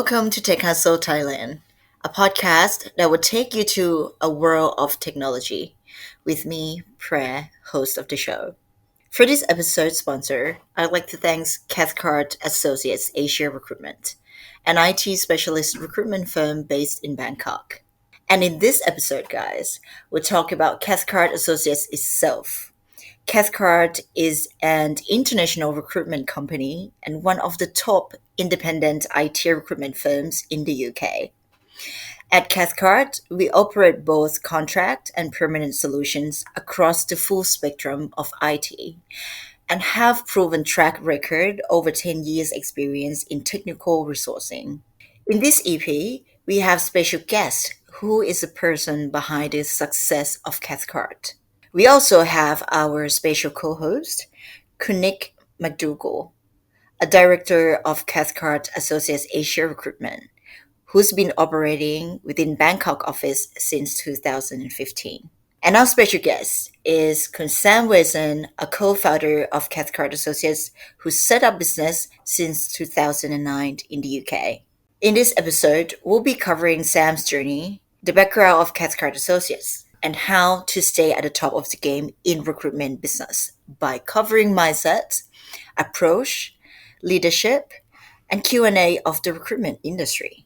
Welcome to Tech Hustle Thailand, a podcast that will take you to a world of technology with me, Prayer, host of the show. For this episode's sponsor, I'd like to thank Cathcart Associates Asia Recruitment, an IT specialist recruitment firm based in Bangkok. And in this episode, guys, we'll talk about Cathcart Associates itself. Cathcart is an international recruitment company and one of the top independent IT recruitment firms in the UK. At Cathcart, we operate both contract and permanent solutions across the full spectrum of IT and have proven track record over 10 years experience in technical resourcing. In this EP, we have special guest who is the person behind the success of Cathcart. We also have our special co-host, Kunik McDougall, a director of Cathcart Associates Asia Recruitment, who's been operating within Bangkok office since 2015. And our special guest is Kun Sam Wilson, a co-founder of Cathcart Associates, who set up business since 2009 in the UK. In this episode, we'll be covering Sam's journey, the background of Cathcart Associates, and how to stay at the top of the game in recruitment business by covering mindset, approach, leadership, and Q&A of the recruitment industry.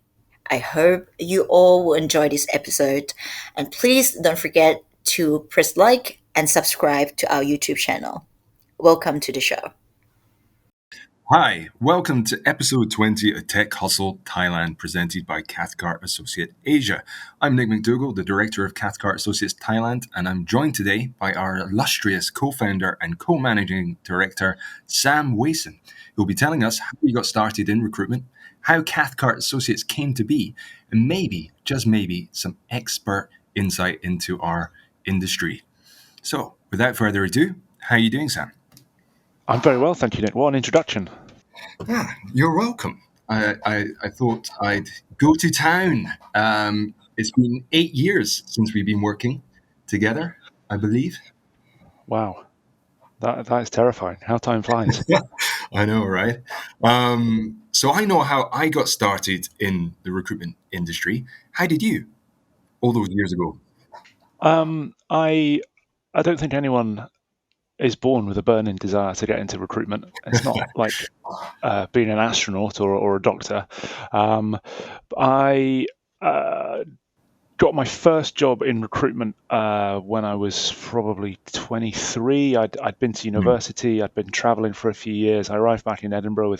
I hope you all will enjoy this episode, and please don't forget to press like and subscribe to our YouTube channel. Welcome to the show. Hi, welcome to episode 20 of Tech Hustle Thailand, presented by Cathcart Associate Asia. I'm Nick McDougall, the director of Cathcart Associates Thailand, and I'm joined today by our illustrious co-founder and co-managing director, Sam Wilson, who'll be telling us how he got started in recruitment, how Cathcart Associates came to be, and maybe, just maybe, some expert insight into our industry. So, without further ado, how are you doing, Sam? I'm very well, thank you, Nick. What an introduction. Yeah, you're welcome. I thought I'd go to town. It's been 8 years since we've been working together, I believe. Wow, that is terrifying. How time flies. I know, right? So I know how I got started in the recruitment industry. How did you, all those years ago? I don't think anyone is born with a burning desire to get into recruitment. It's not like being an astronaut or a doctor. I got my first job in recruitment when I was probably 23. I'd been to university. I'd been traveling for a few years. I arrived back in Edinburgh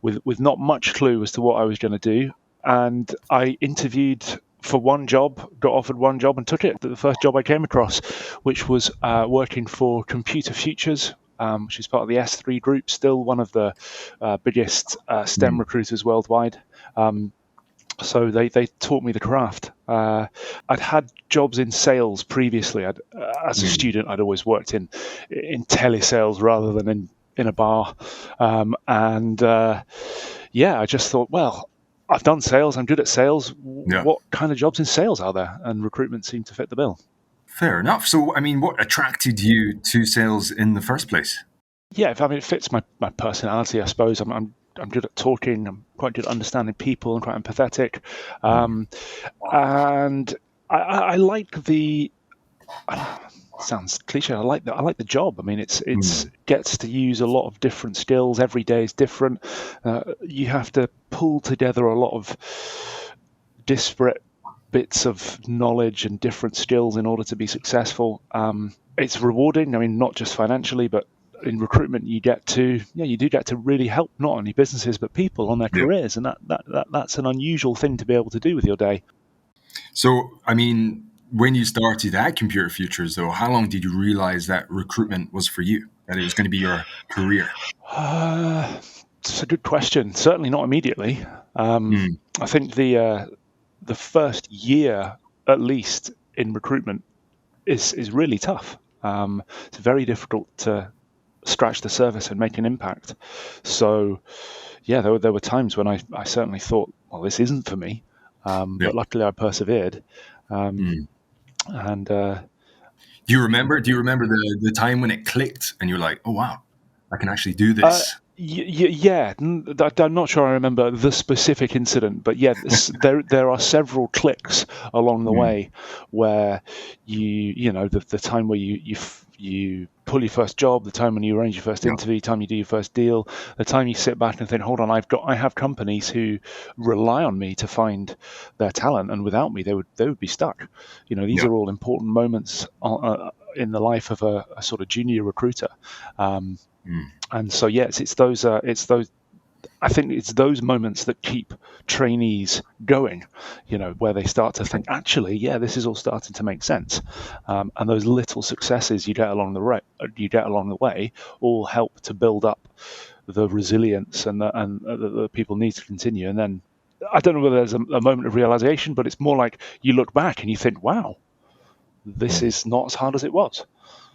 with not much clue as to what I was going to do. And I interviewed for one job, got offered one job and took it. The first job I came across, which was working for Computer Futures, which is part of the S3 group, still one of the biggest STEM recruiters worldwide. So they taught me the craft. I'd had jobs in sales previously. As a student, I'd always worked in telesales rather than in a bar. I just thought, well, I've done sales. I'm good at sales. Yeah. What kind of jobs in sales are there? And recruitment seemed to fit the bill. Fair enough. So, I mean, what attracted you to sales in the first place? Yeah, it fits my personality, I suppose. I'm good at talking. I'm quite good at understanding people and quite empathetic. And I like the. Sounds cliche. I like the job. I mean, it's gets to use a lot of different skills. Every day is different. You have to pull together a lot of disparate bits of knowledge and different skills in order to be successful. It's rewarding. I mean, not just financially, but in recruitment, you do get to really help not only businesses but people on their careers, and that's an unusual thing to be able to do with your day. So, I mean, when you started at Computer Futures, though, how long did you realize that recruitment was for you, that it was going to be your career? It's a good question. Certainly not immediately. I think the first year, at least, in recruitment is really tough. It's very difficult to scratch the surface and make an impact. So, yeah, there were times when I certainly thought, well, this isn't for me. But luckily I persevered. And do you remember the time when it clicked and you're like, oh wow, I can actually do this? Yeah, I'm not sure I remember the specific incident, but yeah, there are several clicks along the way where the time where you pull your first job, the time when you arrange your first Yeah. interview, the time you do your first deal, the time you sit back and think, hold on, I have companies who rely on me to find their talent, and without me they would be stuck. These Yeah. are all important moments in the life of a sort of junior recruiter. And so, yes, it's those. I think it's those moments that keep trainees going. Where they start to think, actually, yeah, this is all starting to make sense. And those little successes you get along the way, all help to build up the resilience and the people need to continue. And then I don't know whether there's a moment of realization, but it's more like you look back and you think, wow, this is not as hard as it was.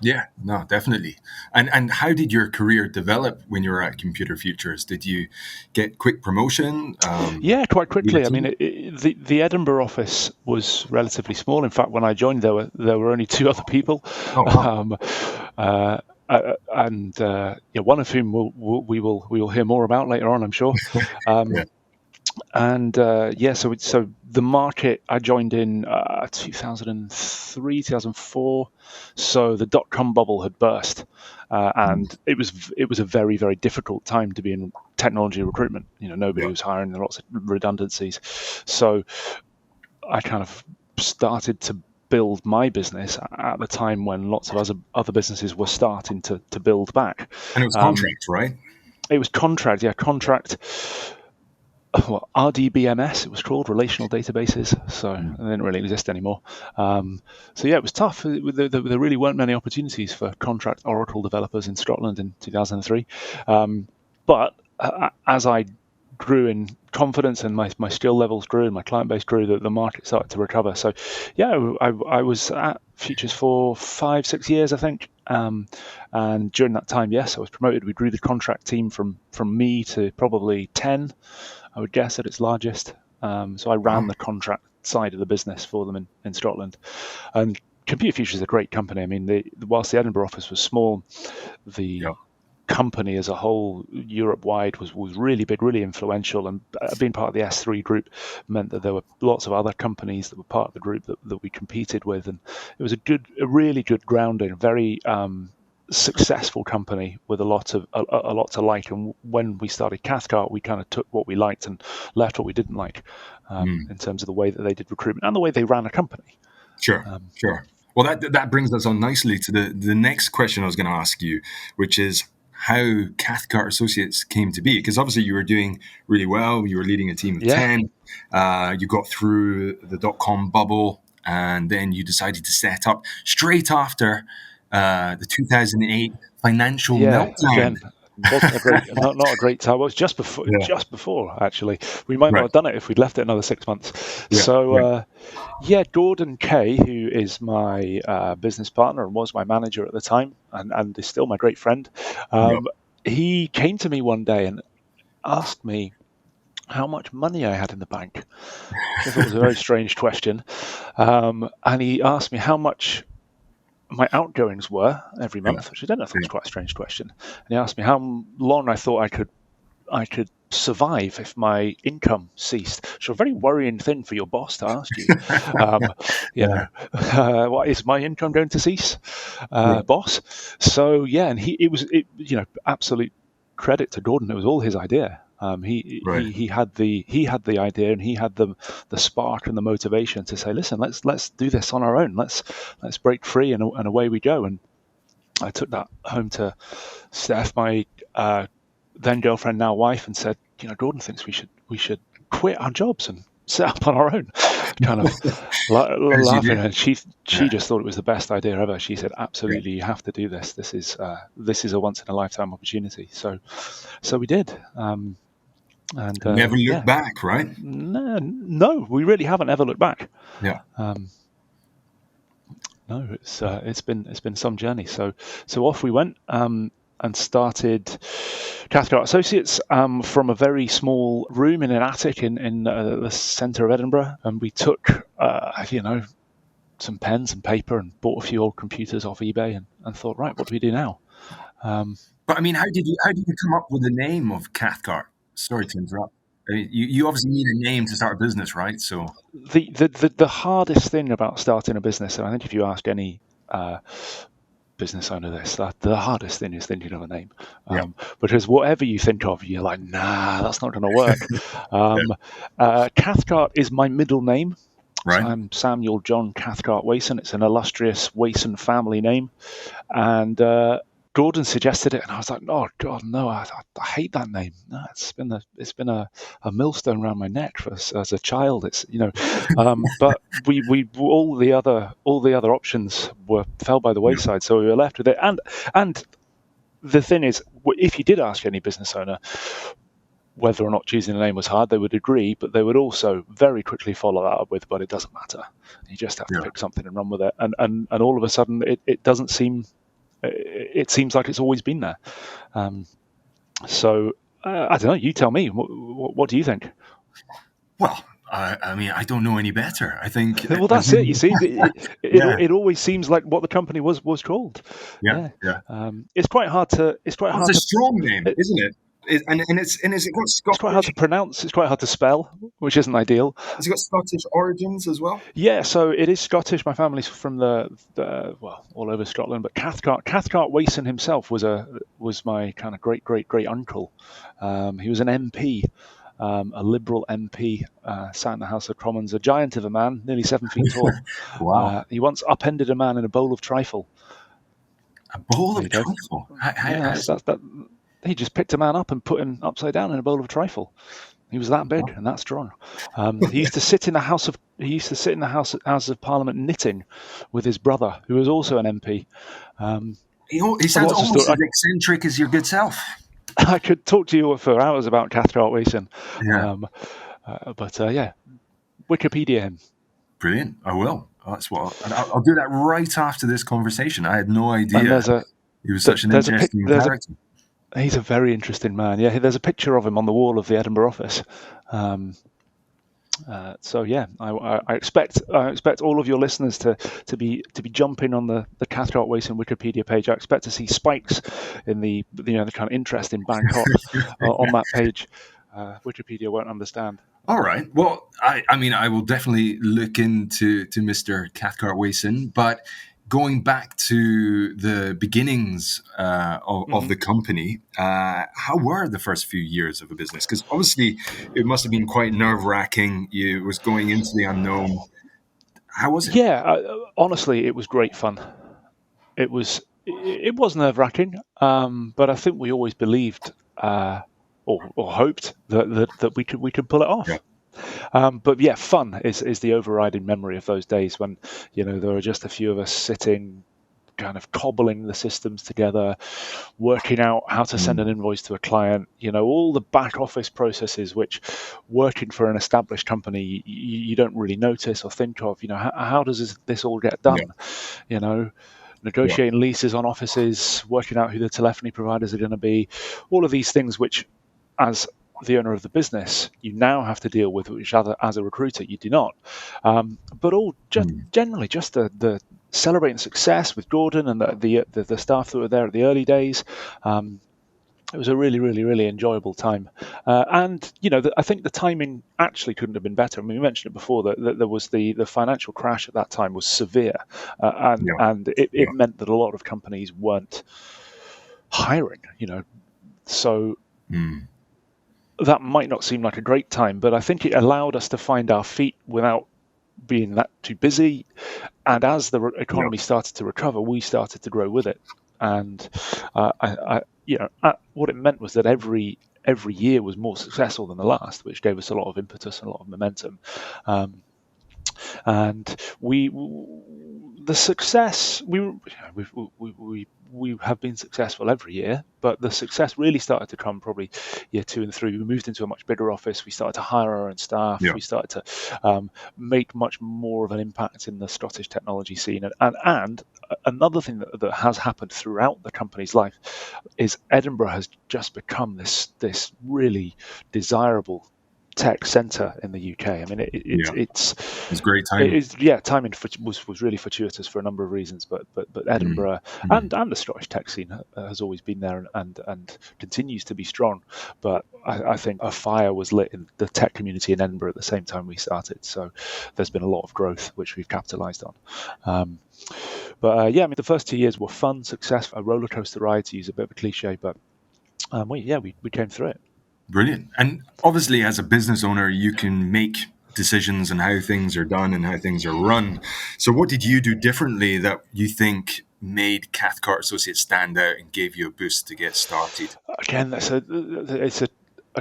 Yeah, no, definitely. And how did your career develop when you were at Computer Futures? Did you get quick promotion? Yeah, quite Lead a quickly. I mean, team? the Edinburgh office was relatively small. In fact, when I joined, there were only two other people, Oh, wow. um, and one of whom we will hear more about later on, I'm sure. Yeah. And so the market, I joined in 2003, 2004. So the dot-com bubble had burst, and it was a very, very difficult time to be in technology recruitment. Nobody Yeah. was hiring, there were lots of redundancies. So I kind of started to build my business at the time when lots of other businesses were starting to build back. And it was Um, contract, right? it was contract. Well, RDBMS, it was called, relational databases. So Mm. they didn't really exist anymore. So yeah, it was tough. There really weren't many opportunities for contract Oracle developers in Scotland in 2003. But as I grew in confidence and my skill levels grew and my client base grew, the market started to recover. So yeah, I was at Futures for 5-6 years, I think. And during that time, yes, I was promoted. We grew the contract team from me to probably 10, I would guess, at its largest. So I ran Wow. the contract side of the business for them in Scotland. And Computer Futures is a great company. I mean, whilst the Edinburgh office was small, Yeah. the company as a whole, Europe-wide, was really big, really influential. And being part of the S3 group meant that there were lots of other companies that were part of the group that we competed with. And it was a really good grounding, very successful company with a lot to like. And when we started Cathcart, we kind of took what we liked and left what we didn't like, in terms of the way that they did recruitment and the way they ran a company. Sure. Sure. Well, that brings us on nicely to the next question I was going to ask you, which is how Cathcart Associates came to be. Because obviously you were doing really well. You were leading a team of Yeah, 10. You got through the dot-com bubble, and then you decided to set up straight after the 2008 financial yeah. meltdown. Again, wasn't a great, not a great time. It was Yeah. just before actually. We might not Right. have done it if we'd left it another 6 months. Yeah. So Right. yeah, Gordon Kay, who is my business partner and was my manager at the time, and is still my great friend, Yeah. he came to me one day and asked me how much money I had in the bank, which I thought was a very strange question. And he asked me how much my outgoings were every Yeah. month, which I don't know, I thought was Yeah. quite a strange question. And he asked me how long I thought I could survive if my income ceased. Which is a very worrying thing for your boss to ask you. Um, Yeah. what is my income going to cease, Yeah. boss? So yeah, and absolute credit to Gordon. It was all his idea. Right. He had the idea, and he had the spark and the motivation to say, listen, let's do this on our own. Let's break free, and away we go. And I took that home to Steph, my then girlfriend, now wife, and said, Gordon thinks we should quit our jobs and set up on our own. Kind of As you laughing, do. and she Yeah. just thought it was the best idea ever. She said, Yeah. absolutely, you have to do this. This is a once in a lifetime opportunity. So we did. And Never look yeah, back, right? no, we really haven't ever looked back. Yeah. No, it's been some journey. So off we went, and started Cathcart Associates, from a very small room in an attic in the centre of Edinburgh, and we took some pens and paper and bought a few old computers off eBay, and thought, right, what do we do now? But I mean, how did you come up with the name of Cathcart? Sorry to interrupt. I mean, you obviously need a name to start a business, right? So The hardest thing about starting a business, and I think if you ask any business owner this, that the hardest thing is thinking of a name, yeah, because whatever you think of, you're like, nah, that's not going to work. yeah, Cathcart is my middle name. So right. I'm Samuel John Cathcart Wason. It's an illustrious Wason family name, and Gordon suggested it, and I was like, "Oh God, no! I hate that name. No, it's been a millstone around my neck as a child. It's but we all the other options fell by the Yeah, wayside, so we were left with it. And the thing is, if you did ask any business owner whether or not choosing a name was hard, they would agree, but they would also very quickly follow that up with, "But it doesn't matter. You just have to yeah. pick something and run with it." And all of a sudden, it doesn't seem. It seems like it's always been there. So I don't know. You tell me. What do you think? Well, I mean, I don't know any better. I think, Well, as that's it. You in, see, yeah, it always seems like what the company was called. yeah, Yeah, yeah. it's quite hard to Well, it's a strong name, it- isn't it? And it's got it's quite hard to Scottish. pronounce. It's quite hard to spell, which isn't ideal. Has it got Scottish origins as well? Yeah, so it is Scottish. My family's from the well, all over Scotland, but Cathcart Wason himself was my kind of great uncle. He was an MP, a Liberal MP, sat in the House of Commons, a giant of a man, nearly 7 feet tall. Wow, He once upended a man in a bowl of trifle. a bowl There of you go. trifle. Yeah, that. He just picked a man up and put him upside down in a bowl of trifle. He was that big and that strong. He used to sit in the House of Parliament knitting with his brother, who was also an MP. He sounds Lots of almost stories. as eccentric as your good self. I could talk to you for hours about Cathcart Wason. Yeah, But yeah, Wikipedia him. brilliant. I will. That's what, and I'll do that right after this conversation. I had no And idea he was such an interesting character. He's a very interesting man. Yeah, there's a picture of him on the wall of the Edinburgh office. So yeah, I expect all of your listeners to be jumping on the Cathcart Wason Wikipedia page. I expect to see spikes in the kind of interest in Bangkok on that page. Wikipedia won't understand. All right. Well, I mean, I will definitely look into Mr. Cathcart Wason, but going back to the beginnings of the company, how were the first few years of a business? Because obviously, it must have been quite nerve-wracking. You was going into the unknown. How was it? Yeah, honestly, it was great fun. It was nerve-wracking, but I think we always believed or hoped that we could pull it off. Yeah. But yeah, fun is the overriding memory of those days when there were just a few of us sitting, kind of cobbling the systems together, working out how to send an invoice to a client. All the back office processes which, working for an established company, you don't really notice or think of. How does this all get done? Negotiating leases on offices, working out who the telephony providers are going to be, all of these things which, as the owner of the business, you now have to deal with, which as a recruiter you do not. But all just generally just the celebrating success with Gordon and the staff that were there at the early days. It was a really, really, really enjoyable time. And I think the timing actually couldn't have been better. I mean, we mentioned it before that there was the financial crash at that time was severe, and it meant that a lot of companies weren't hiring. So. That might not seem like a great time, but I think it allowed us to find our feet without being that too busy. And as the economy started to recover, we started to grow with it. And what it meant was that every year was more successful than the last, which gave us a lot of impetus and a lot of momentum. And the success we have been successful every year, but the success really started to come probably year 2 and 3. We moved into a much bigger office. We started to hire our own staff. We started to make much more of an impact in the Scottish technology scene. And another thing that has happened throughout the company's life is Edinburgh has just become this really desirable tech centre in the UK. I mean, it's great timing. Timing was really fortuitous for a number of reasons, but Edinburgh and the Scottish tech scene has always been there and continues to be strong. But I think a fire was lit in the tech community in Edinburgh at the same time we started. So there's been a lot of growth which we've capitalised on. But I mean, the first 2 years were fun, successful, a roller coaster ride, to use a bit of a cliche, but we came through it. Brilliant. And obviously, as a business owner, you can make decisions on how things are done and how things are run. So what did you do differently that you think made Cathcart Associates stand out and gave you a boost to get started? Again, it's a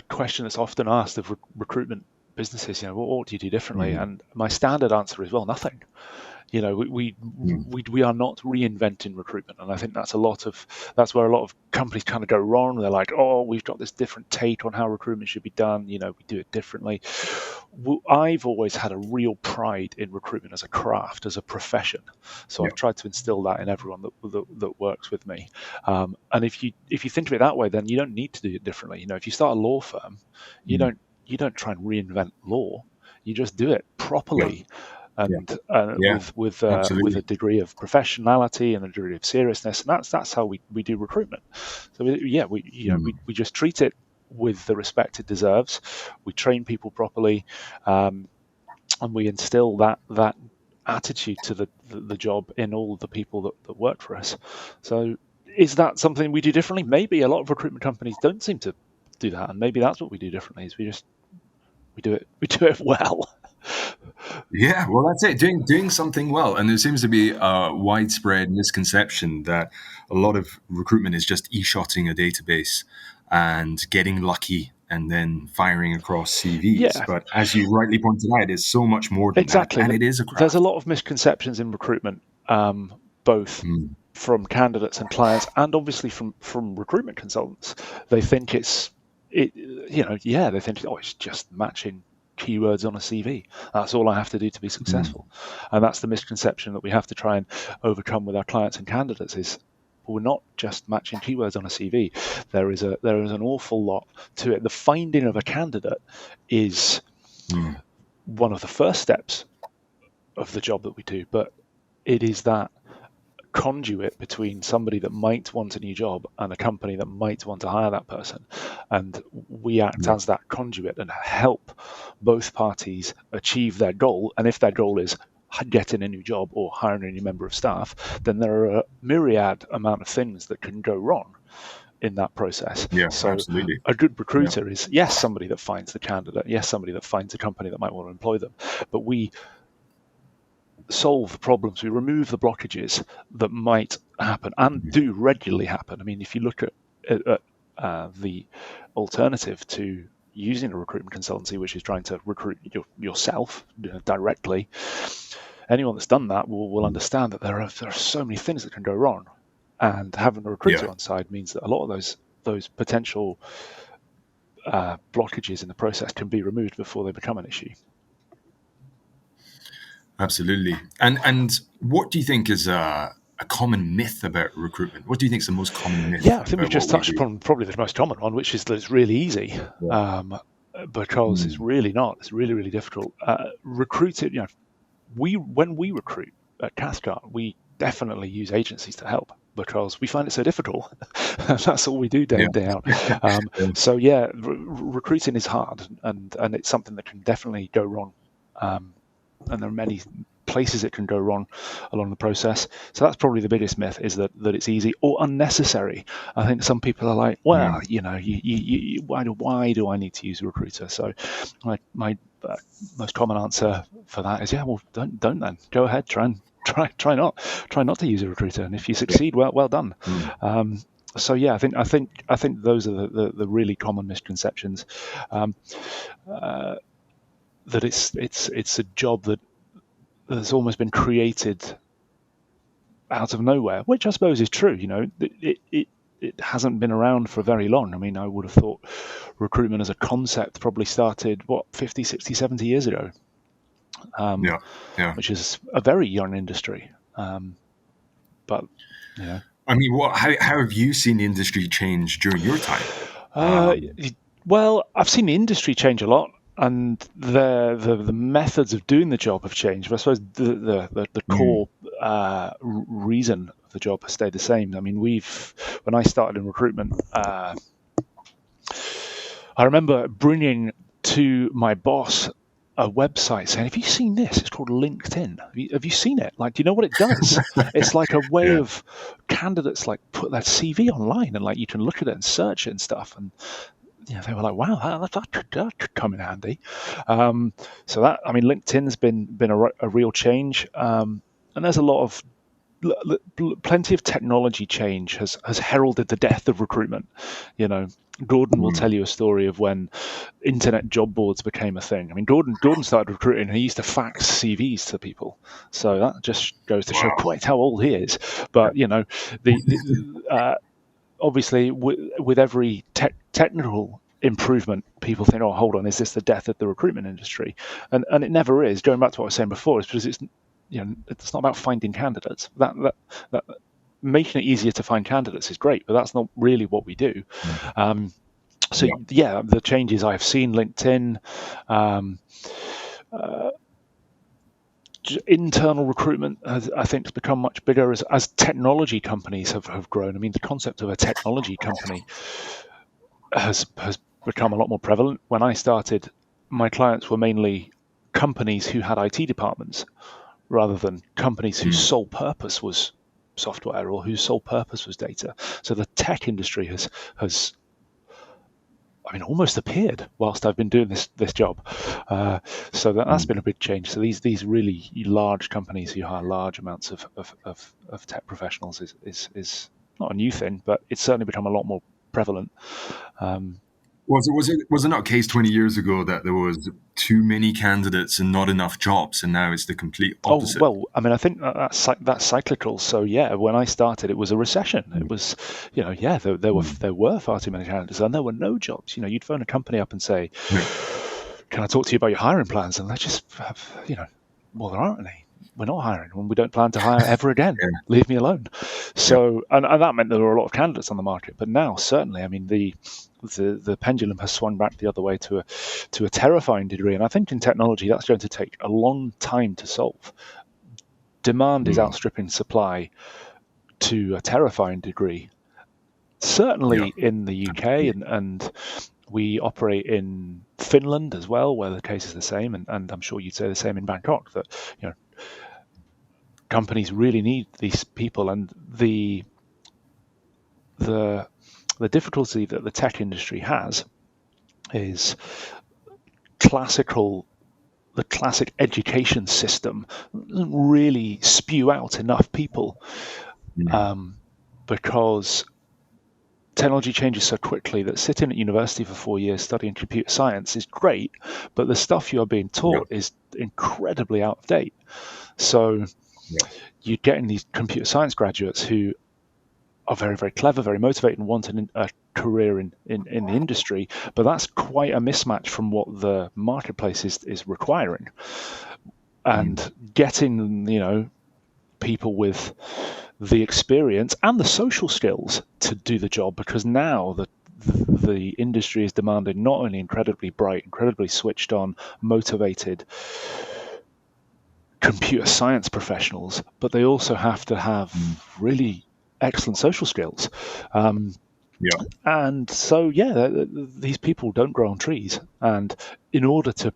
question that's often asked of recruitment businesses. What do you do differently? And my standard answer is, well, nothing. We are not reinventing recruitment, and I think that's where a lot of companies kind of go wrong. They're like, oh, we've got this different take on how recruitment should be done. We do it differently. I've always had a real pride in recruitment as a craft, as a profession. So I've tried to instill that in everyone that works with me. And if you think of it that way, then you don't need to do it differently. If you start a law firm, you don't try and reinvent law. You just do it properly. And with a degree of professionality and a degree of seriousness, and that's how we do recruitment. So we just treat it with the respect it deserves. We train people properly, and we instill that attitude to the job in all of the people that work for us. So is that something we do differently? Maybe a lot of recruitment companies don't seem to do that, and maybe that's what we do differently. Is we do it well. Yeah, well, that's it. Doing something well. And there seems to be a widespread misconception that a lot of recruitment is just e-shotting a database and getting lucky and then firing across CVs. Yeah. But as you rightly pointed out, it's so much more than that. And it is a craft. There's a lot of misconceptions in recruitment, both from candidates and clients, and obviously from recruitment consultants. They think they think, it's just matching keywords on a CV. That's all I have to do to be successful. And that's the misconception that we have to try and overcome with our clients and candidates is we're not just matching keywords on a CV. There is an awful lot to it. The finding of a candidate is one of the first steps of the job that we do, but it is that conduit between somebody that might want a new job and a company that might want to hire that person, and we act as that conduit and help both parties achieve their goal. And if their goal is getting a new job or hiring a new member of staff, then there are a myriad amount of things that can go wrong in that process. So absolutely. A good recruiter is, yes, somebody that finds the candidate, yes, somebody that finds a company that might want to employ them, but we solve the problems, we remove the blockages that might happen and do regularly happen. I mean, if you look at the alternative to using a recruitment consultancy, which is trying to recruit yourself directly, anyone that's done that will understand that there are so many things that can go wrong, and having a recruiter on side means that a lot of those potential blockages in the process can be removed before they become an issue. Absolutely. And what do you think is a common myth about recruitment? What do you think is the most common myth? Yeah, I think we've just touched upon probably the most common one, which is that it's really easy, because it's really not. It's really, really difficult. Recruiting, when we recruit at Cathcart, we definitely use agencies to help because we find it so difficult. That's all we do day in, day out. So recruiting is hard, and it's something that can definitely go wrong. And there are many places it can go wrong along the process. So that's probably the biggest myth, is that it's easy or unnecessary. I think some people are like, well, why do I need to use a recruiter? So my most common answer for that is, don't then. Go ahead, try not to use a recruiter. And if you succeed, well done. So I think those are the really common misconceptions. That it's a job that's almost been created out of nowhere, which I suppose is true. It hasn't been around for very long. I mean, I would have thought recruitment as a concept probably started 50, 60, 70 years ago. Which is a very young industry. But I mean, how have you seen the industry change during your time? Well, I've seen the industry change a lot. the methods of doing the job have changed. But I suppose the core reason of the job has stayed the same. I mean, when I started in recruitment, I remember bringing to my boss a website saying, "Have you seen this? It's called LinkedIn. Have you seen it? Like, do you know what it does? It's like a way of candidates like put their CV online and like you can look at it and search it and stuff." And they were like, "Wow, that could come in handy." So that, I mean, LinkedIn's been a real change, and there's a lot of plenty of technology change has heralded the death of recruitment. Gordon will tell you a story of when internet job boards became a thing. I mean, Gordon started recruiting and he used to fax CVs to people. So that just goes to show quite how old he is. But obviously with every technical improvement, people think, "Oh, hold on, is this the death of the recruitment industry?" And it never is. Going back to what I was saying before, is because it's not about finding candidates. That making it easier to find candidates is great, but that's not really what we do. The changes I've seen, LinkedIn, internal recruitment I think has become much bigger as technology companies have grown. I mean, the concept of a technology company has become a lot more prevalent. When I started, my clients were mainly companies who had IT departments rather than companies whose sole purpose was software or whose sole purpose was data. So the tech industry has almost appeared whilst I've been doing this job. So that's been a big change. So these really large companies who hire large amounts of tech professionals is not a new thing, but it's certainly become a lot more prevalent. Was it not a case 20 years ago that there was too many candidates and not enough jobs, and now it's the complete opposite? Oh, well, I mean, I think that's cyclical. So yeah, when I started, it was a recession. It was, there were far too many candidates, and there were no jobs. You'd phone a company up and say, "Can I talk to you about your hiring plans?" And they just have, well, there aren't any. We're not hiring, and we don't plan to hire ever again. Leave me alone. So, and that meant there were a lot of candidates on the market. But now, certainly, I mean, the pendulum has swung back the other way to a terrifying degree. And I think in technology, that's going to take a long time to solve. Demand is outstripping supply to a terrifying degree. Certainly in the UK, and we operate in Finland as well, where the case is the same. And I'm sure you'd say the same in Bangkok, that companies really need these people, and the difficulty that the tech industry has is the classic education system doesn't really spew out enough people, because technology changes so quickly that sitting at university for 4 years studying computer science is great, but the stuff you are being taught is incredibly out of date. So you're getting these computer science graduates who are very, very clever, very motivated, and want a career in the industry, but that's quite a mismatch from what the marketplace is requiring. And getting people with the experience and the social skills to do the job, because now the industry is demanding not only incredibly bright, incredibly switched on, motivated computer science professionals, but they also have to have really excellent social skills. And so these people don't grow on trees, and in order to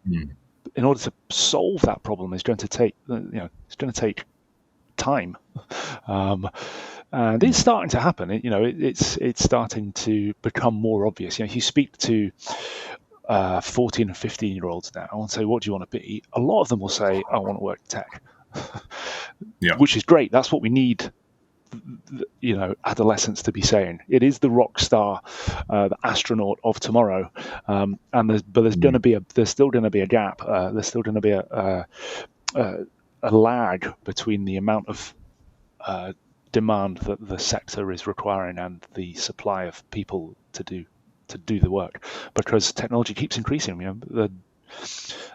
solve that problem, it's going to take time. And it's starting to happen. It's starting to become more obvious. If you speak to 14 and 15-year-olds now and say, "What do you want to be?" A lot of them will say, "I want to work in tech," which is great. That's what we need adolescents to be saying. It is the rock star, the astronaut of tomorrow. And there's still going to be a gap. There's still going to be a lag between the amount of demand that the sector is requiring and the supply of people to do the work, because technology keeps increasing.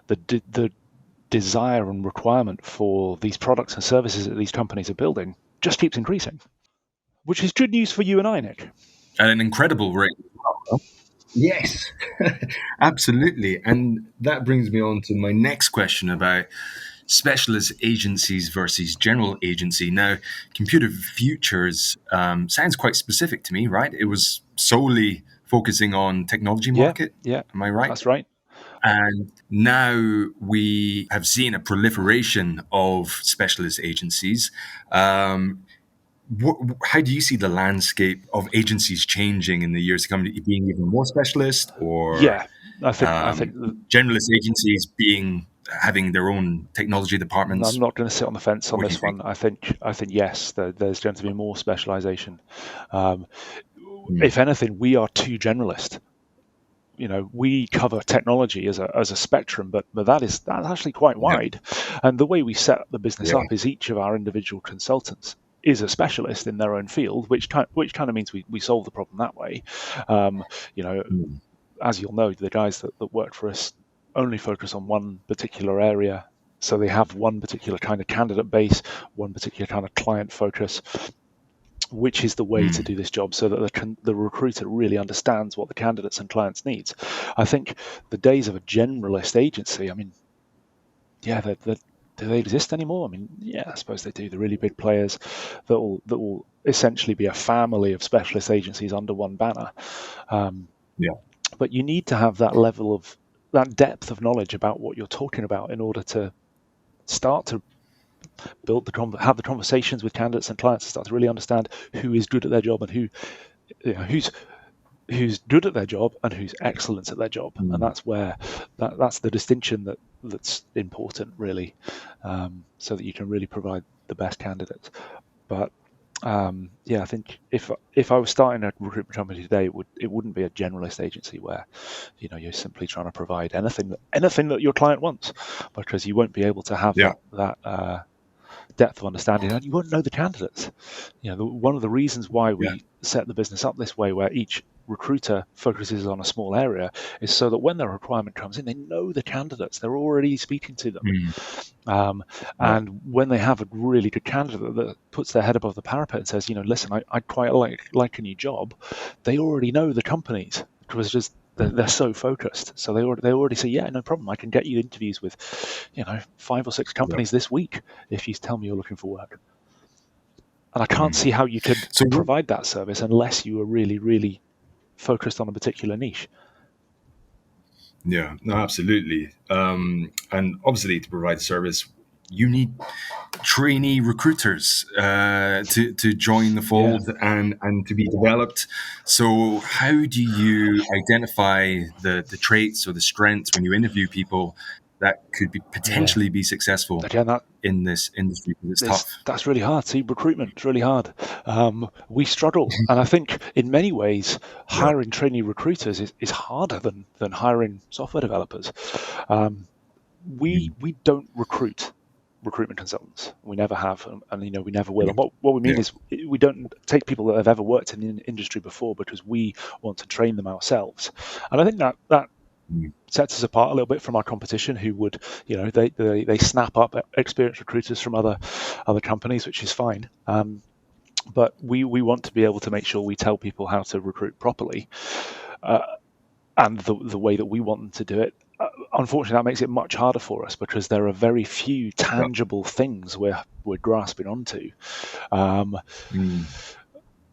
The desire and requirement for these products and services that these companies are building just keeps increasing, which is good news for you and I, Nick. At an incredible rate. Yes, absolutely. And that brings me on to my next question about specialist agencies versus general agency. Now, Computer Futures sounds quite specific to me, right? It was solely focusing on technology Yeah, market. yeah, Am I right? that's right. And now we have seen a proliferation of specialist agencies. Um, how do you see the landscape of agencies changing in the years to come? Being even more specialist, or Yeah, I think generalist agencies being having their own technology I'm departments? not going to sit on the fence on What do you this think? one. I think yes, there's going to be more specialisation. Um, Mm, if anything, we are too generalist. We cover technology as a spectrum, but that's actually quite yeah, wide. And the way we set the business yeah, up is each of our individual consultants is a specialist in their own field, which kind of means we solve the problem that way. Um, you know, mm, as you'll know, the guys that work for us only focus on one particular area. So they have one particular kind of candidate base, one particular kind of client focus, which is the way to mm, do this job so that the recruiter really understands what the candidates and clients needs. I think the days of a generalist agency, I mean, yeah, do they exist anymore? I mean, yeah, I suppose they do. The really big players that will essentially be a family of specialist agencies under one banner. Um, yeah, but you need to have that depth of knowledge about what you're talking about in order to start to have the conversations with candidates and clients and start to really understand who is good at their job and who's good at their job and who's excellent at their job. And mm, that's where that's the distinction that's important, really, so that you can really provide the best candidates. But yeah, I think if I was starting a recruitment company today, it wouldn't be a generalist agency where you're simply trying to provide anything that your client wants, because you won't be able to have yeah, that depth of understanding, and you won't know the candidates. One of the reasons why yeah, we set the business up this way, where each recruiter focuses on a small area, is so that when their requirement comes in, they know the candidates. They're already speaking to them. mm, Um, yeah, and when they have a really good candidate that puts their head above the parapet and says, listen, I'd quite like a new job, they already know the companies, because just they're so focused. So they already say, yeah, no problem. I can get you interviews with, 5 or 6 yeah. companies this week if you tell me you're looking for work. And I can't Mm. see how you could So, provide that service unless you were really, really focused on a particular niche. yeah, no, absolutely. And obviously, to provide service, you need trainee recruiters to join the Yeah, fold and to be developed. So, how do you identify the traits or the strengths when you interview people that could be yeah. potentially be successful Again, in this industry? Because it's tough. that's really hard. See, recruitment is really hard. We struggle, and I think in many ways, Yeah. hiring trainee recruiters is harder than hiring software developers. Um, we Mm. we don't recruit recruitment consultants. We never have, and we never will. Yeah. And what we mean Yeah. is we don't take people that have ever worked in the industry before, because we want to train them ourselves. And I think that Mm. sets us apart a little bit from our competition, who would, they snap up experienced recruiters from other companies, which is fine. But we want to be able to make sure we tell people how to recruit properly, uh, and the way that we want them to do it. Unfortunately, that makes it much harder for us, because there are very few Yeah. tangible things we're grasping onto. Um, Mm.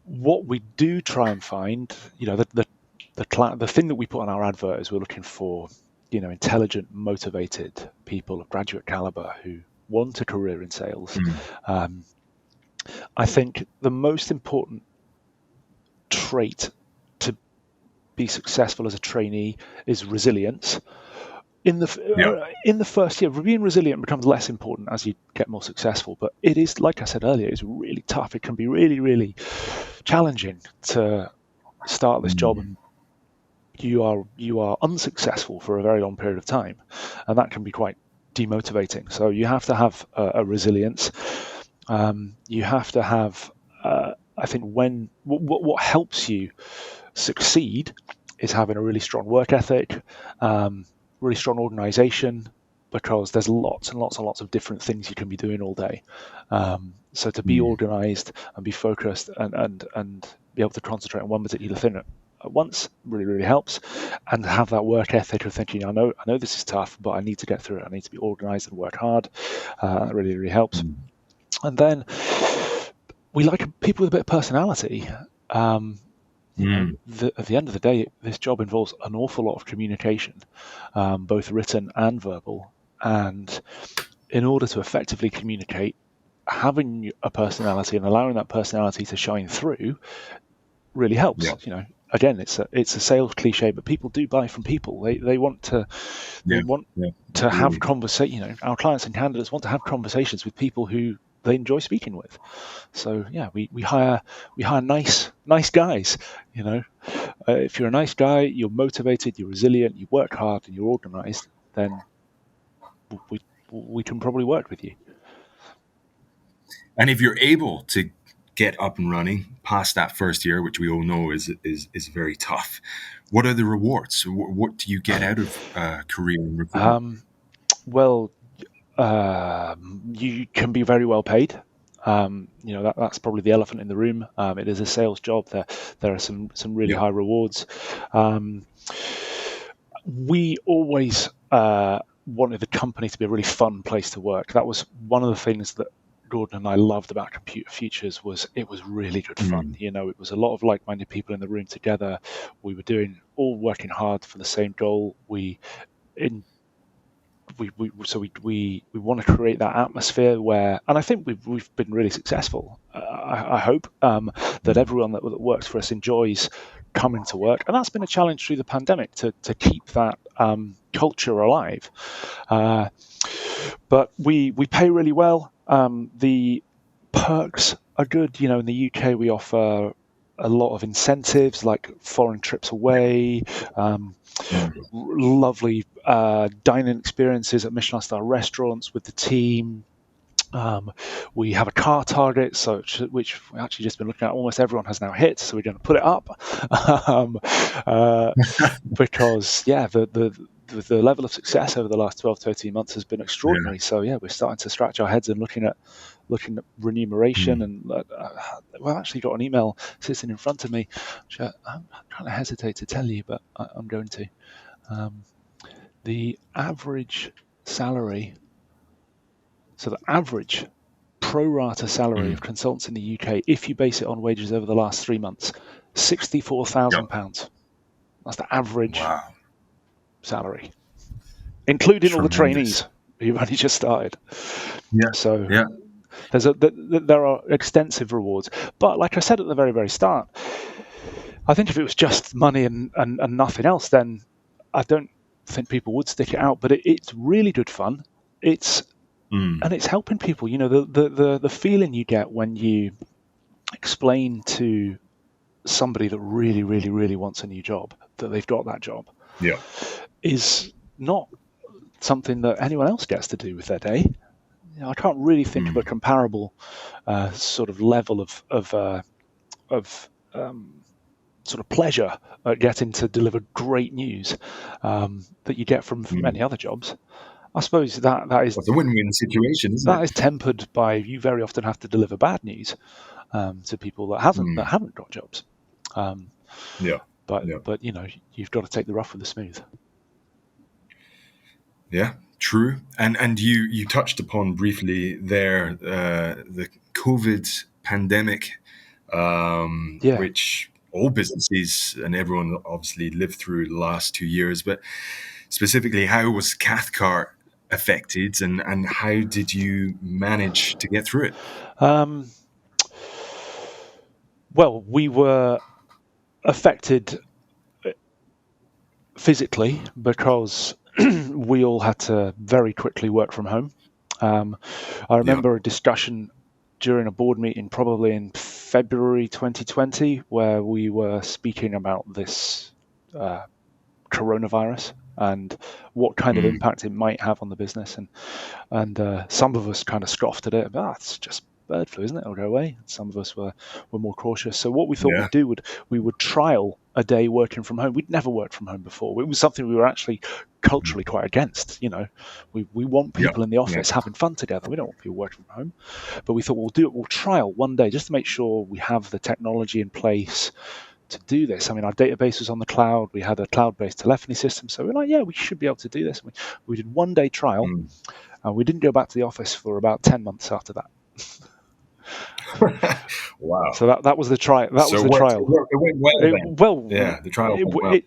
what we do try and find, the thing that we put on our advert is we're looking for, intelligent, motivated people of graduate caliber who want a career in sales. Mm. Um, I think the most important trait to be successful as a trainee is resilience. Yeah. In the first year, being resilient becomes less important as you get more successful. But it is, like I said earlier, it's really tough. It can be really, really challenging to start this job, Mm. and you are unsuccessful for a very long period of time, and that can be quite demotivating. So you have to have a resilience. You have to have, I think, what helps you succeed is having a really strong work ethic, really strong organization, because there's lots and lots and lots of different things you can be doing all day. So to be Mm. organized and be focused and be able to concentrate on one particular thing at once really helps, and have that work ethic of thinking, I know this is tough, but I need to get through it. I need to be organized and work hard. That really helps. And then we like people with a bit of personality. You know, at the end of the day, this job involves an awful lot of communication, both written and verbal. And in order to effectively communicate, having a personality and allowing that personality to shine through really helps. Yeah. You know, again, it's a sales cliche, but people do buy from people. They want to have conversation. You know, our clients and candidates want to have conversations with people who they enjoy speaking with. So yeah, we hire nice guys. You know, if you're a nice guy, you're motivated, you're resilient, you work hard, and you're organized, then we can probably work with you. And if you're able to get up and running past that first year, which we all know is very tough, what are the rewards? What do you get out of career in recruitment? You can be very well paid. You know, that's probably the elephant in the room. It is a sales job. There are some really high rewards. We always wanted the company to be a really fun place to work. That was one of the things that Gordon and I loved about Computer Futures. Was it was really good fun. You know, it was a lot of like-minded people in the room together. We were all working hard for the same goal. We want to create that atmosphere where, and I think we've been really successful. I hope that everyone that works for us enjoys coming to work, and that's been a challenge through the pandemic to keep that culture alive. But we pay really well. The perks are good. You know, in the UK we offer a lot of incentives like foreign trips away, lovely dining experiences at Michelin-star restaurants with the team. We have a car target, which we've actually just been looking at. Almost everyone has now hit, so we're going to put it up because the level of success over the last 12 to 18 months has been extraordinary. So yeah, we're starting to scratch our heads and looking at remuneration. And we've actually got an email sitting in front of me, which I'm kind of hesitate to tell you, but I'm going to. The average salary, so the average pro rata salary of consultants in the UK, if you base it on wages over the last 3 months, £64,000. That's the average salary, including all the trainees who've only just started. There are extensive rewards, but like I said at the very, very start, I think if it was just money and nothing else, then I don't think people would stick it out. But it's really good fun. And it's helping people. You know, the feeling you get when you explain to somebody that really, really, really wants a new job that they've got that job, is not something that anyone else gets to do with their day. You know, I can't really think of a comparable sort of level of sort of pleasure at getting to deliver great news that you get from any other jobs. I suppose that is a win-win situation, isn't it? That is tempered by you very often have to deliver bad news to people that haven't got jobs. But you know, you've got to take the rough with the smooth. Yeah, true. And you touched upon briefly there the COVID pandemic, which all businesses and everyone obviously lived through the last 2 years. But specifically, how was Cathcart affected, and how did you manage to get through it? Well, we were affected physically because we all had to very quickly work from home. I remember a discussion during a board meeting probably in February 2020 where we were speaking about this coronavirus and what kind of impact it might have on the business. And some of us kind of scoffed at it. It's just bird flu, isn't it? It'll go away. Some of us were more cautious. So what we thought we'd do we would trial a day working from home. We'd never worked from home before. It was something we were actually culturally quite against. You know, we want people in the office having fun together. We don't want people working from home. But we thought we'll trial one day just to make sure we have the technology in place to do this. I mean, our database was on the cloud. We had a cloud-based telephony system. So we're like, yeah, we should be able to do this. We did 1 day trial, and we didn't go back to the office for about 10 months after that. Wow. So that was the trial. That was the trial. It went well then. Well, Yeah, the trial went well.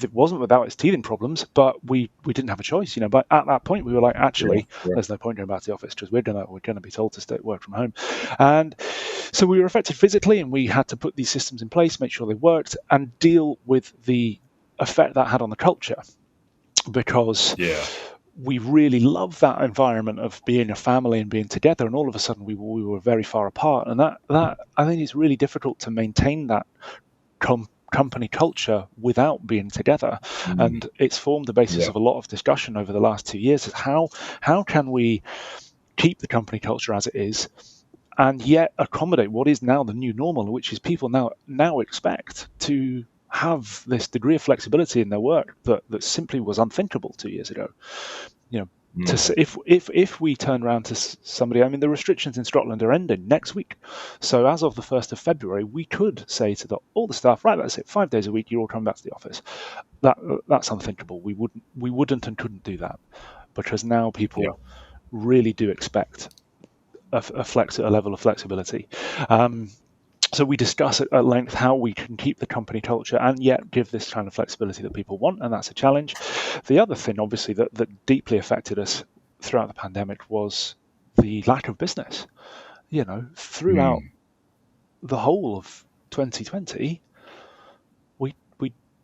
It wasn't without its teething problems, but we didn't have a choice, But at that point, we were like, actually, there's no point going back to the office because we're gonna be told to work from home, and so we were affected physically, and we had to put these systems in place, make sure they worked, and deal with the effect that had on the culture, because we really love that environment of being a family and being together, and all of a sudden we were very far apart, and that I think it's really difficult to maintain that company culture without being together. And it's formed the basis of a lot of discussion over the last 2 years, is how can we keep the company culture as it is and yet accommodate what is now the new normal, which is people now expect to have this degree of flexibility in their work that simply was unthinkable 2 years ago. If we turn around to somebody, I mean, the restrictions in Scotland are ending next week. So as of the 1st of February, we could say to all the staff, right, that's it, 5 days a week, you're all coming back to the office. That's unthinkable. We wouldn't and couldn't do that, because now people really do expect a level of flexibility. So we discuss at length how we can keep the company culture and yet give this kind of flexibility that people want, and that's a challenge. The other thing, obviously, that deeply affected us throughout the pandemic was the lack of business. Throughout the whole of 2020, we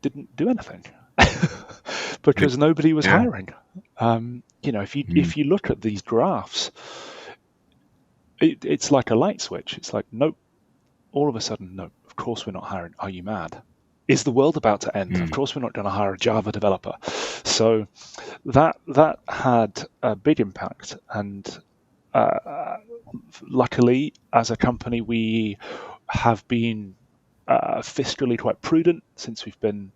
didn't do anything because nobody was hiring. If you look at these graphs, it's like a light switch. It's like, nope. All of a sudden, no, of course we're not hiring. Are you mad? Is the world about to end? Of course we're not going to hire a Java developer. So that had a big impact. And luckily, as a company, we have been fiscally quite prudent since we've been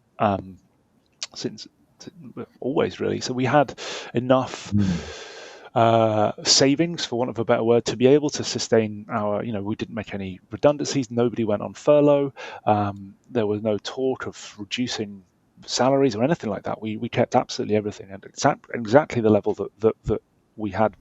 since always really. So we had enough savings, for want of a better word, to be able to sustain our, we didn't make any redundancies, nobody went on furlough, there was no talk of reducing salaries or anything like that. We kept absolutely everything at exactly the level that we had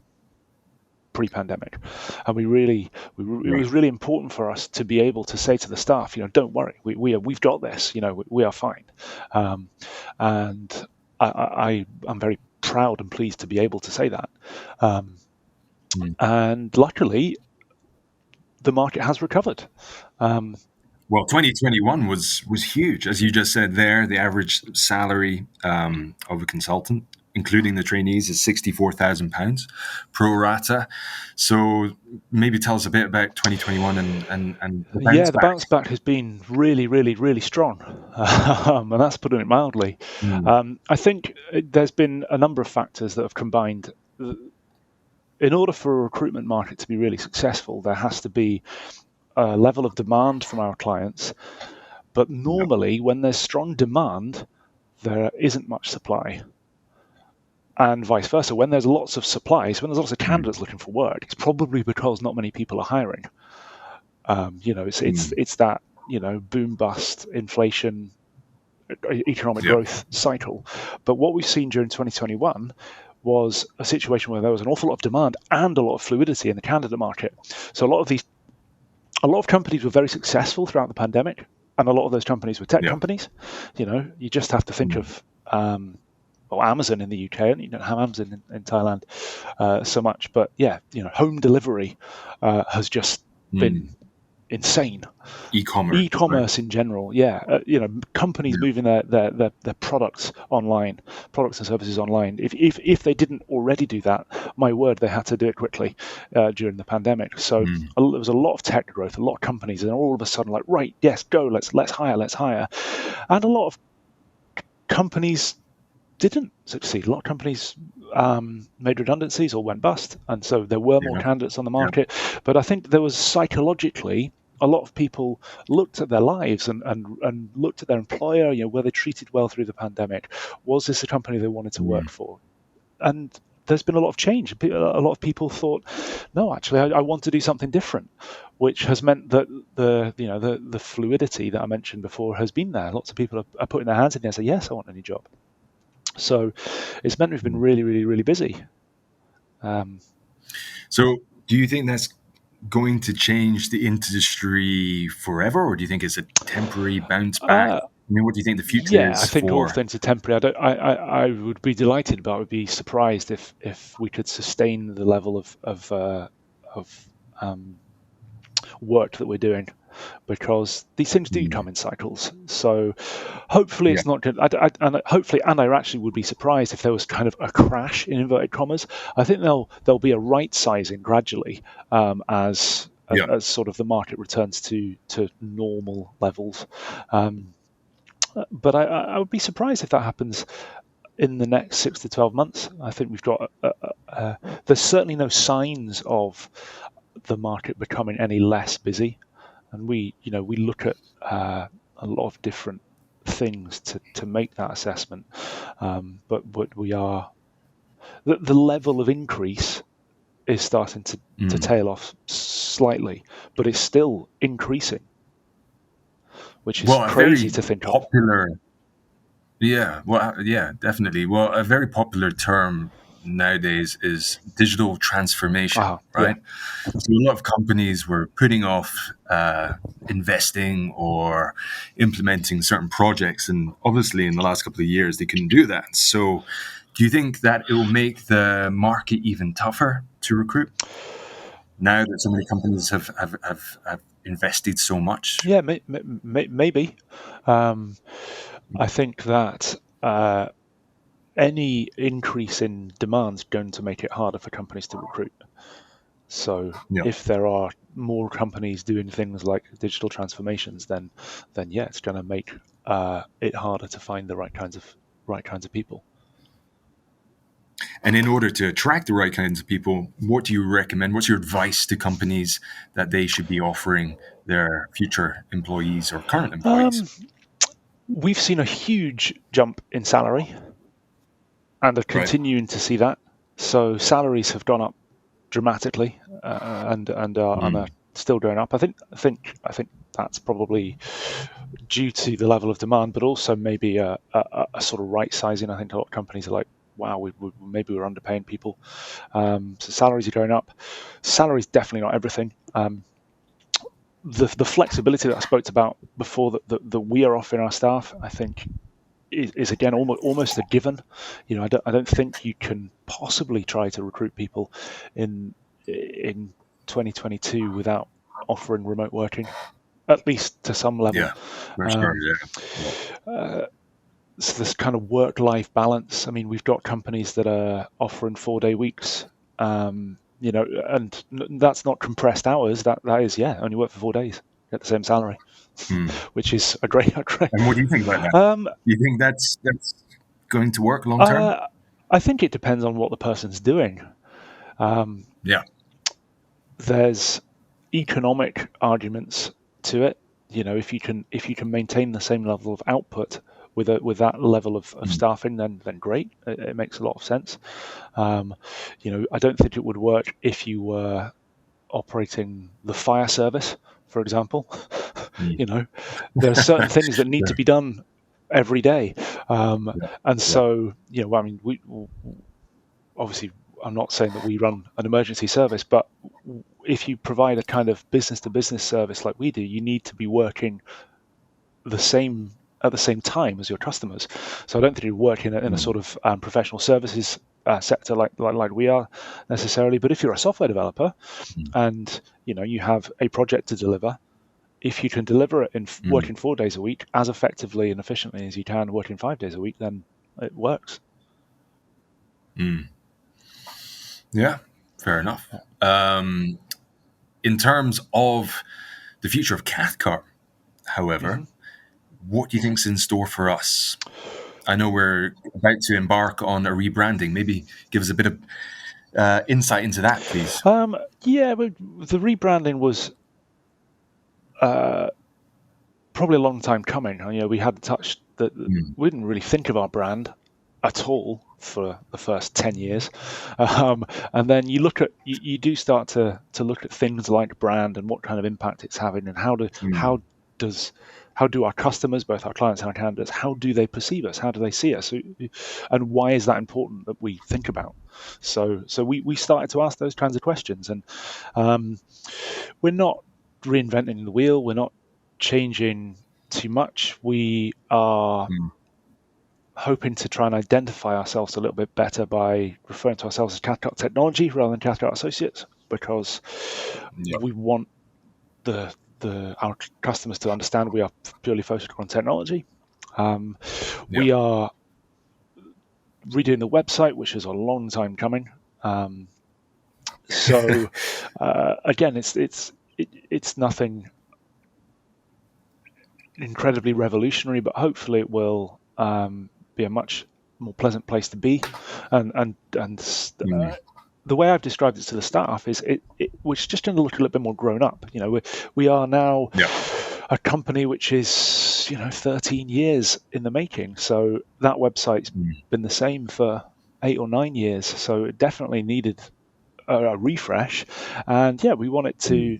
pre-pandemic, and it was really important for us to be able to say to the staff, don't worry, we've got this, we are fine, and I'm very proud and pleased to be able to say that. And luckily, the market has recovered. Well, 2021 was huge. As you just said there, the average salary of a consultant, including the trainees, is £64,000 pro rata. So maybe tell us a bit about 2021 and the bounce back. Bounce back has been really, really, really strong, and that's putting it mildly. I think there's been a number of factors that have combined. In order for a recruitment market to be really successful, there has to be a level of demand from our clients. But normally, when there's strong demand, there isn't much supply. And vice versa. When there's lots of supply, so when there's lots of candidates looking for work, it's probably because not many people are hiring. It's that boom bust inflation economic growth cycle. But what we've seen during 2021 was a situation where there was an awful lot of demand and a lot of fluidity in the candidate market. So a lot of companies were very successful throughout the pandemic, and a lot of those companies were tech companies. You just have to think of Amazon in the UK, and you don't have Amazon in Thailand so much. But home delivery has just been insane. E-commerce in general, companies moving their products online, products and services online. If they didn't already do that, my word, they had to do it quickly during the pandemic. So there was a lot of tech growth, a lot of companies, and all of a sudden, like, right, yes, go, let's hire, and a lot of companies didn't succeed. A lot of companies made redundancies or went bust, and so there were more candidates on the market. But I think there was psychologically a lot of people looked at their lives and looked at their employer, were they treated well through the pandemic? Was this a company they wanted to work for? And there's been a lot of change. A lot of people thought, no, actually, I want to do something different, which has meant that the fluidity that I mentioned before has been there. Lots of people are putting their hands in there and say, yes, I want a new job. So it's meant we've been really, really, really busy. So do you think that's going to change the industry forever, or do you think it's a temporary bounce back? I mean, what do you think the future Yeah, I is think all for? things are temporary. I would be delighted, but I would be surprised if we could sustain the level of work that we're doing, because these things do come in cycles. So hopefully it's not good. And hopefully, and I actually would be surprised if there was kind of a crash in inverted commas. I think there'll be a right sizing gradually as sort of the market returns to normal levels. But I would be surprised if that happens in the next 6 to 12 months. I think we've got there's certainly no signs of the market becoming any less busy, and we look at a lot of different things to make that assessment. But we are the level of increase is starting to tail off slightly, but it's still increasing, which is crazy to think of. Yeah, well, yeah, definitely. Well, a very popular term nowadays is digital transformation, Yeah. right? So a lot of companies were putting off investing or implementing certain projects, and obviously in the last couple of years they couldn't do that. So, do you think that it will make the market even tougher to recruit now that so many companies have invested so much? Yeah, maybe. I think that any increase in demand is going to make it harder for companies to recruit. So Yeah. if there are more companies doing things like digital transformations, then yeah, it's going to make it harder to find the right kinds of people. And in order to attract the right kinds of people, what do you recommend? What's your advice to companies that they should be offering their future employees or current employees? We've seen a huge jump in salary and are Right. continuing to see that. So salaries have gone up dramatically and are still going up. I think that's probably due to the level of demand, but also maybe a sort of right sizing. I think a lot of companies are like, wow, maybe we're underpaying people. So salaries are going up. Salaries definitely not everything. The flexibility that I spoke about before that we are offering our staff, I think, is again almost a given. I don't think you can possibly try to recruit people in 2022 without offering remote working, at least to some level. Yeah, for sure. So this kind of work-life balance. I mean, we've got companies that are offering 4-day weeks. And that's not compressed hours. That is, only work for 4 days, get the same salary, which is a great. And what do you think about that? Do you think that's going to work long term? I think it depends on what the person's doing. Yeah. There's economic arguments to it. If you can maintain the same level of output with that level of staffing, then great. It makes a lot of sense. I don't think it would work if you were operating the fire service, for example. There are certain things that need to be done every day, and so I mean, we obviously. I'm not saying that we run an emergency service, but if you provide a kind of business-to-business service like we do, you need to be working at the same time as your customers. So I don't think you work in a sort of professional services sector like we are necessarily. But if you're a software developer and you have a project to deliver, if you can deliver it in working 4 days a week as effectively and efficiently as you can working 5 days a week, then it works. Yeah, fair enough. In terms of the future of Cathcart, however, what do you think's in store for us? I know we're about to embark on a rebranding. Maybe give us a bit of insight into that, please. Yeah, but the rebranding was probably a long time coming. We had touched that we didn't really think of our brand at all for the first 10 years. And then you look at you do start to look at things like brand and what kind of impact it's having, and how do our customers, both our clients and our candidates, how do they perceive us? How do they see us? And why is that important that we think about? So we started to ask those kinds of questions, and we're not reinventing the wheel. We're not changing too much. We are hoping to try and identify ourselves a little bit better by referring to ourselves as Cathcart Technology rather than Cathcart Associates, because we want our customers to understand we are purely focused on technology. We are redoing the website, which is a long time coming. So again, it's nothing incredibly revolutionary, but hopefully it will be a much more pleasant place to be. And the way I've described it to the staff is we're just going to look a little bit more grown up. You know, we are now a company which is 13 years in the making. So that website's been the same for 8 or 9 years. So it definitely needed a refresh. And yeah, we want it to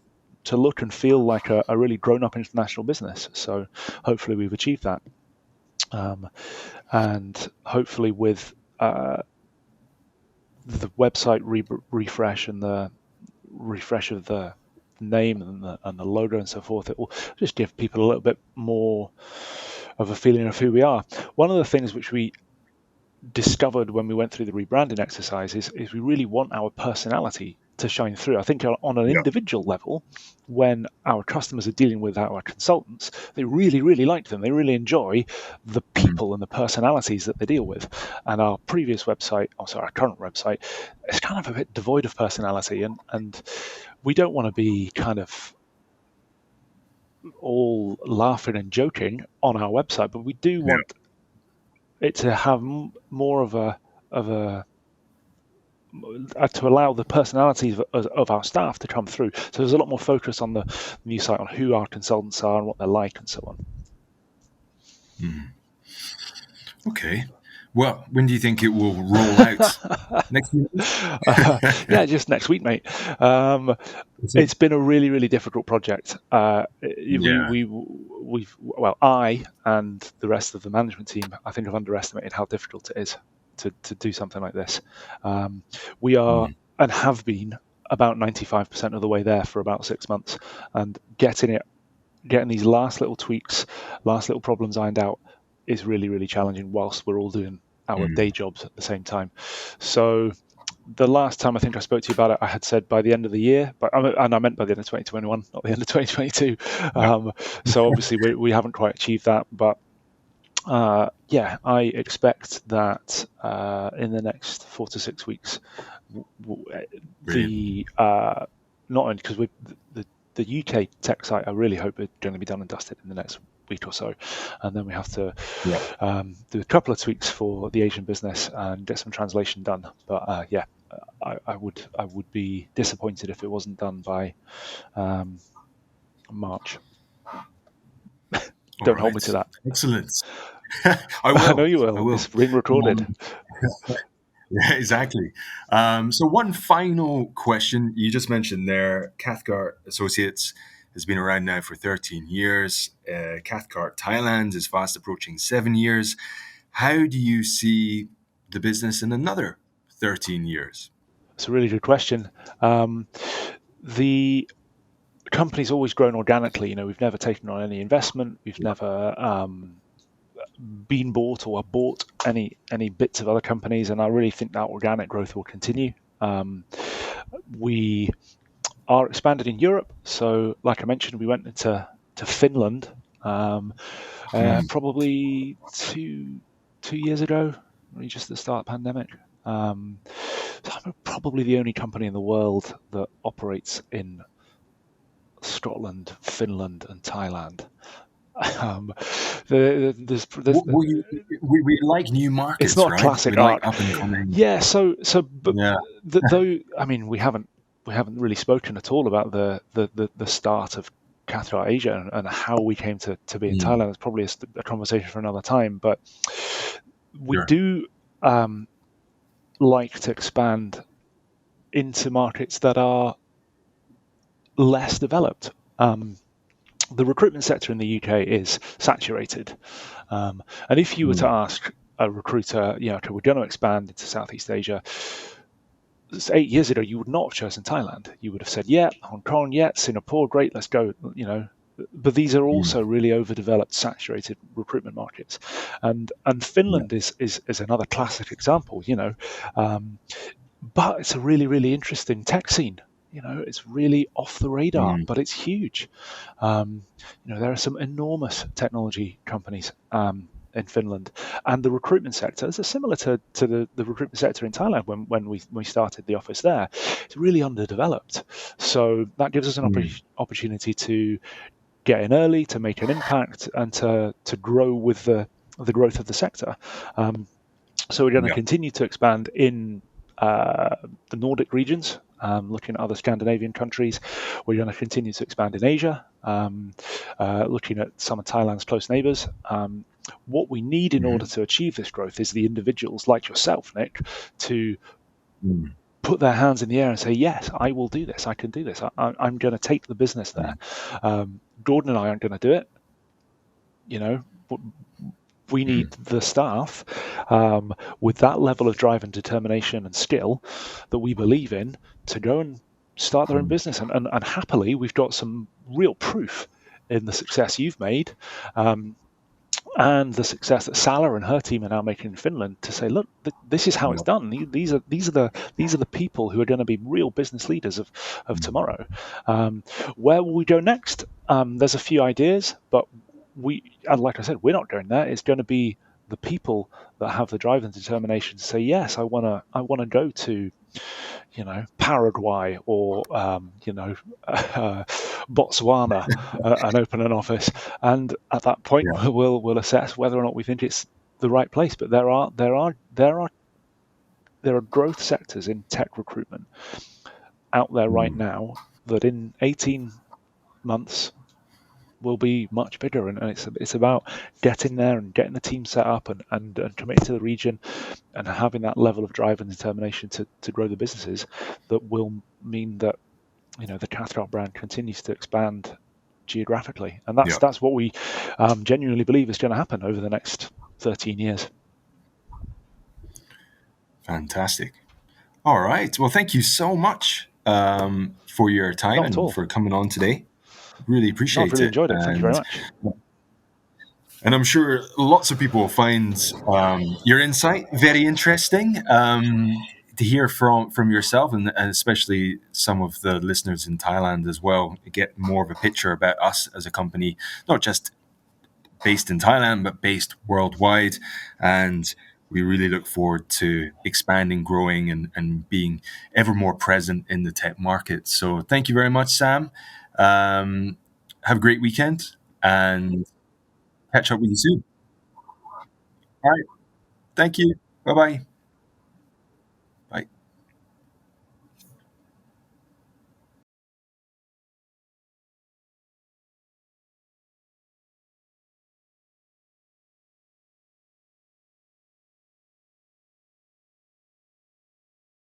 look and feel like a really grown-up international business. So hopefully we've achieved that. And hopefully with the website refresh and the refresh of the name and the logo and so forth, it will just give people a little bit more of a feeling of who we are. One of the things which we discovered when we went through the rebranding exercise is we really want our personality to shine through. I think on an individual level, when our customers are dealing with our consultants, they really, really like them. They really enjoy the people and the personalities that they deal with. And our previous website, our current website, is kind of a bit devoid of personality. And we don't want to be kind of all laughing and joking on our website, but we do want it to have more of a to allow the personalities of our staff to come through. So there's a lot more focus on the new site on who our consultants are and what they're like and so on. Okay. Well, when do you think it will roll out? Next week? Yeah, just next week, mate. It's been a really, really difficult project. I and the rest of the management team, I think, have underestimated how difficult it is to do something like this. We are and have been about 95% of the way there for about 6 months, and getting these last little tweaks, last little problems ironed out is really, really challenging whilst we're all doing our day jobs at the same time. So the last time I think I spoke to you about it, I had said by the end of the year, and I meant by the end of 2021, not the end of 2022. So obviously we haven't quite achieved that, but I expect that in the next 4 to 6 weeks, not only because the UK tech site, I really hope it's going to be done and dusted in the next week or so, and then we have to do a couple of tweaks for the Asian business and get some translation done. But I would be disappointed if it wasn't done by March. Don't hold me to that. Excellent. I will. I know you will. I will. It's being recorded. Yeah, exactly. So one final question. You just mentioned there, Cathcart Associates has been around now for 13 years. Cathcart Thailand is fast approaching 7 years. How do you see the business in another 13 years? It's a really good question. The company's always grown organically. We've never taken on any investment. We've never been bought or bought any bits of other companies, and I really think that organic growth will continue. We are expanded in Europe, so like I mentioned, we went into Finland probably two years ago, just at the start of the pandemic. So I'm probably the only company in the world that operates in Scotland, Finland, and Thailand. We like new markets. It's not right? a classic like up and coming. Yeah. Though I mean, we haven't really spoken at all about the start of Cathcart Asia and how we came to be in Thailand. It's probably a conversation for another time. But we do like to expand into markets that are less developed. The recruitment sector in the UK is saturated. And if you were to ask a recruiter, okay, we're going to expand into Southeast Asia, 8 years ago, you would not have chosen Thailand. You would have said, yeah, Hong Kong, yeah, Singapore, great, let's go, But these are also really overdeveloped, saturated recruitment markets. And Finland is another classic example, but it's a really, really interesting tech scene. It's really off the radar, but it's huge. There are some enormous technology companies in Finland, and the recruitment sector is similar to the recruitment sector in Thailand when we started the office there. It's really underdeveloped, so that gives us an opportunity to get in early, to make an impact, and to grow with the growth of the sector. So we're going to continue to expand in the Nordic regions, looking at other Scandinavian countries. We're going to continue to expand in Asia, looking at some of Thailand's close neighbours. What we need in order to achieve this growth is the individuals like yourself, Nick, to put their hands in the air and say, yes, I will do this. I can do this. I'm going to take the business there. Gordon and I aren't going to do it. We need the staff with that level of drive and determination and skill that we believe in to go and start their own business. And happily, we've got some real proof in the success you've made and the success that Salah and her team are now making in Finland to say, look, this is how it's done. These are the people who are going to be real business leaders of tomorrow. Where will we go next? There's a few ideas, but like I said, we're not going there. It's going to be the people that have the drive and determination to say, yes, I want to go to, Paraguay or Botswana and open an office. And at that point, we'll assess whether or not we think it's the right place. But there are growth sectors in tech recruitment out there right now that in 18 months will be much bigger, and it's about getting there and getting the team set up and committing to the region and having that level of drive and determination to grow the businesses that will mean that the Cathcart brand continues to expand geographically, and that's what we genuinely believe is going to happen over the next 13 years. Fantastic. All right. Well, thank you so much for your time and for coming on today. Really appreciate I've really enjoyed it. Thank you very much. And I'm sure lots of people will find your insight very interesting to hear from yourself, and especially some of the listeners in Thailand as well, get more of a picture about us as a company, not just based in Thailand, but based worldwide. And we really look forward to expanding, growing, and being ever more present in the tech market. So thank you very much, Sam. Have a great weekend and catch up with you soon. All right. Thank you. Bye-bye.